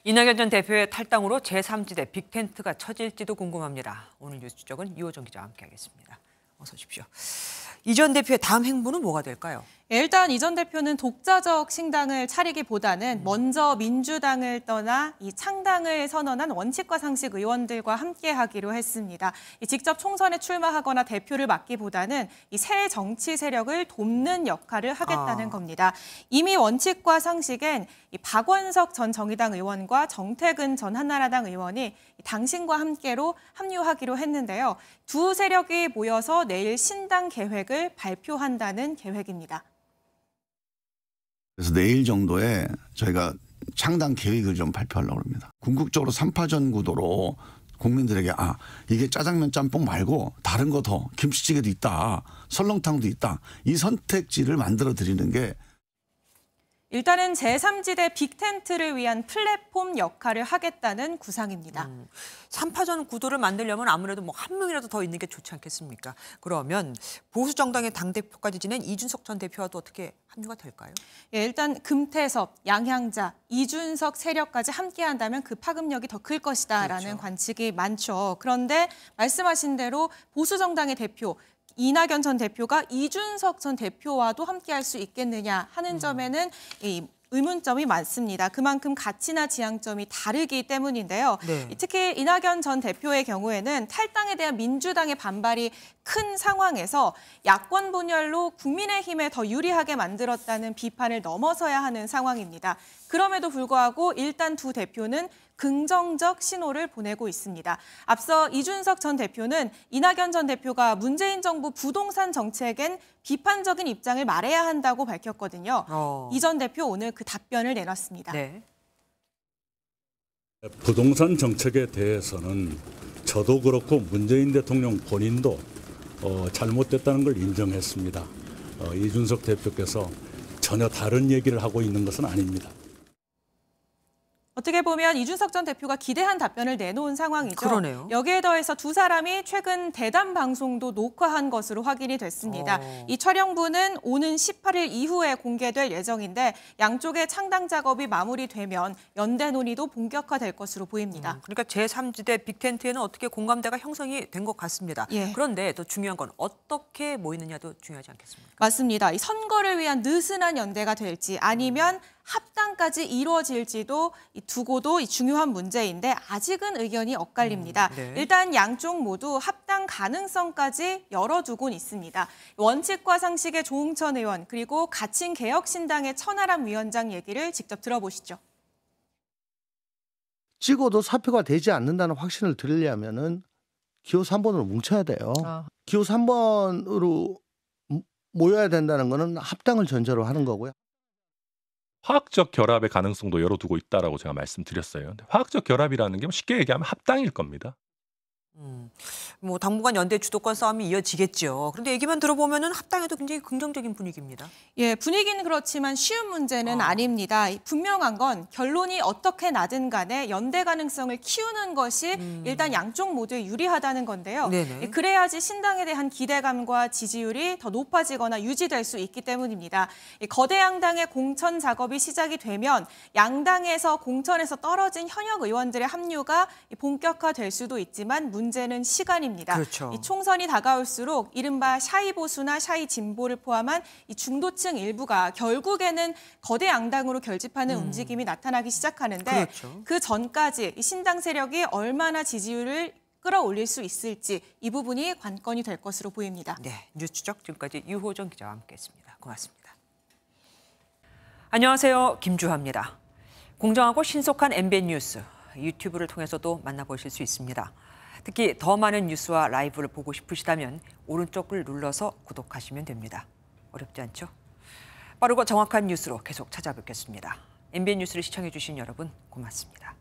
이낙연 전 대표의 탈당으로 제3지대 빅텐트가 쳐질지도 궁금합니다. 오늘 뉴스 추적은 이호정 기자와 함께하겠습니다. 어서 오십시오. 이 전 대표의 다음 행보는 뭐가 될까요? 일단 이 전 대표는 독자적 신당을 차리기보다는 먼저 민주당을 떠나 이 창당을 선언한 원칙과 상식 의원들과 함께하기로 했습니다. 직접 총선에 출마하거나 대표를 맡기보다는 이 새 정치 세력을 돕는 역할을 하겠다는 겁니다. 이미 원칙과 상식엔 이 박원석 전 정의당 의원과 정태근 전 한나라당 의원이 당신과 함께로 합류하기로 했는데요. 두 세력이 모여서 내일 신당 계획을 발표한다는 계획입니다. 그래서 내일 정도에 저희가 창당 계획을 좀 발표하려고 합니다. 궁극적으로 3파전 구도로 국민들에게 이게 짜장면 짬뽕 말고 다른 거 더 김치찌개도 있다. 설렁탕도 있다. 이 선택지를 만들어 드리는 게 일단은 제3지대 빅텐트를 위한 플랫폼 역할을 하겠다는 구상입니다. 3파전 구도를 만들려면 아무래도 한 명이라도 더 있는 게 좋지 않겠습니까? 그러면 보수 정당의 당대표까지 지낸 이준석 전 대표와도 어떻게 합류가 될까요? 일단 금태섭, 양향자, 이준석 세력까지 함께한다면 그 파급력이 더 클 것이다라는 그렇죠. 관측이 많죠. 그런데 말씀하신 대로 보수 정당의 대표, 이낙연 전 대표가 이준석 전 대표와도 함께할 수 있겠느냐 하는 점에는 이 의문점이 많습니다. 그만큼 가치나 지향점이 다르기 때문인데요. 네. 특히 이낙연 전 대표의 경우에는 탈당에 대한 민주당의 반발이 큰 상황에서 야권 분열로 국민의힘에 더 유리하게 만들었다는 비판을 넘어서야 하는 상황입니다. 그럼에도 불구하고 일단 두 대표는 긍정적 신호를 보내고 있습니다. 앞서 이준석 전 대표는 이낙연 전 대표가 문재인 정부 부동산 정책엔 비판적인 입장을 말해야 한다고 밝혔거든요. 이 전 대표 오늘 그 답변을 내놨습니다. 네. 부동산 정책에 대해서는 저도 그렇고 문재인 대통령 본인도 잘못됐다는 걸 인정했습니다. 이준석 대표께서 전혀 다른 얘기를 하고 있는 것은 아닙니다. 어떻게 보면 이준석 전 대표가 기대한 답변을 내놓은 상황이죠. 그러네요. 여기에 더해서 두 사람이 최근 대담 방송도 녹화한 것으로 확인이 됐습니다. 이 촬영부는 오는 18일 이후에 공개될 예정인데 양쪽의 창당 작업이 마무리되면 연대 논의도 본격화될 것으로 보입니다. 그러니까 제3지대 빅텐트에는 어떻게 공감대가 형성이 된 것 같습니다. 예. 그런데 더 중요한 건 어떻게 모이느냐도 중요하지 않겠습니까? 맞습니다. 이 선거를 위한 느슨한 연대가 될지 아니면 합당까지 이루어질지도 두고도 중요한 문제인데 아직은 의견이 엇갈립니다. 네. 일단 양쪽 모두 합당 가능성까지 열어두곤 있습니다. 원칙과 상식의 조응천 의원 그리고 가칭개혁신당의 천하람 위원장 얘기를 직접 들어보시죠. 찍어도 사표가 되지 않는다는 확신을 드리려면은 기호 3번으로 뭉쳐야 돼요. 기호 3번으로 모여야 된다는 거는 합당을 전제로 하는 거고요. 화학적 결합의 가능성도 열어두고 있다라고 제가 말씀드렸어요. 근데 화학적 결합이라는 게 쉽게 얘기하면 합당일 겁니다. 당분간 연대 주도권 싸움이 이어지겠죠. 그런데 얘기만 들어보면은 합당에도 굉장히 긍정적인 분위기입니다. 예, 분위기는 그렇지만 쉬운 문제는 아닙니다. 분명한 건 결론이 어떻게 나든 간에 연대 가능성을 키우는 것이 일단 양쪽 모두에 유리하다는 건데요. 네네. 그래야지 신당에 대한 기대감과 지지율이 더 높아지거나 유지될 수 있기 때문입니다. 거대 양당의 공천 작업이 시작이 되면 양당에서 공천에서 떨어진 현역 의원들의 합류가 본격화될 수도 있지만 문제는 시간입니다. 그렇죠. 이 총선이 다가올수록 이른바 샤이 보수나 샤이 진보를 포함한 이 중도층 일부가 결국에는 거대 양당으로 결집하는 움직임이 나타나기 시작하는데 그렇죠. 그 전까지 이 신당 세력이 얼마나 지지율을 끌어올릴 수 있을지 이 부분이 관건이 될 것으로 보입니다. 네, 뉴스 추적 지금까지 이호정 기자와 함께했습니다. 고맙습니다. 안녕하세요, 김주하입니다. 공정하고 신속한 MBN 뉴스 유튜브를 통해서도 만나보실 수 있습니다. 특히 더 많은 뉴스와 라이브를 보고 싶으시다면 오른쪽을 눌러서 구독하시면 됩니다. 어렵지 않죠? 빠르고 정확한 뉴스로 계속 찾아뵙겠습니다. MBN 뉴스를 시청해주신 여러분 고맙습니다.